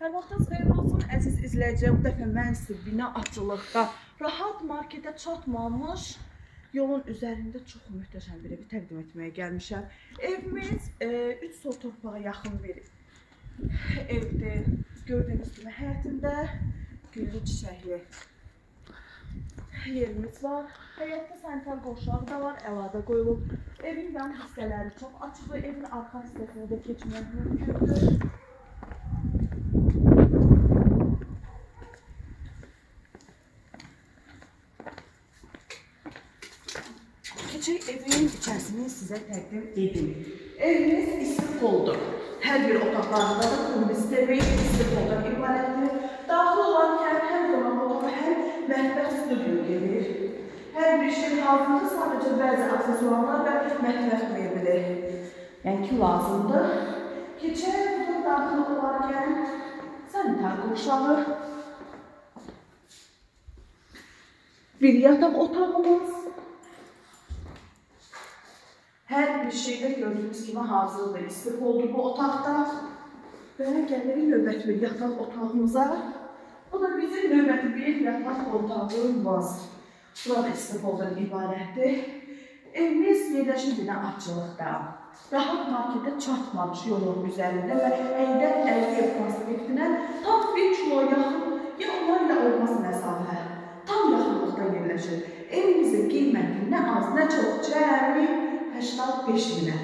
Hər vaxtınız xeyirli olsun, əziz izləyicilər. Bu dəfə mən sizə bina açılıqda rahat marketə çatmamış yolun üzərində çox möhtəşəm bir evi təqdim etməyə gəlmişəm. Evimiz 3 sol torpağa yaxın bir evdir. Gördüyünüz kimi həyətində güllü çiçəkli yerimiz var. Həyətdə sanitar qovşağı da var, əlavə qoyulub. Evin yan hissələri çox açıqdır. Evin arxa hissəsində də keçmək mümkündür. Keçək evin içərisini sizə təqdim edim. Evimiz isti poldur. Hər bir otaqlarında da kombinizli isti poldan ibarətdir. Daxil olarkən həm qonaq otağı, həm mətbəx stüdyo gedir. Hər bir şey hazırdır, sadəcə bəzi aksesuarlar və mətbəx mebeli. Yəni ki, lazımdır. Keçək burada daxil olarkən sanitar qovşağı, bir yataq otağımız. Hər bir şeydə gördüyünüz kimi hazırdır. İsti poldur bu otaqda. Və gəlirik növbəti bir yataq otağımıza. Bu da bizim növbəti bir yataq otağımız. Burada isti poldan ibarətdir. Evimiz yerləşir bina açılıqda. Rahat marketə çatmamış yolun üzərində və Heydər Əliyev prospektinə tam 1 kilo yaxın, ya onlar ilə olmaz məsafə. Tam yaxınlıqda yerləşir. Evimizin qiyməti nə az, nə çox, cəmi 85 minə.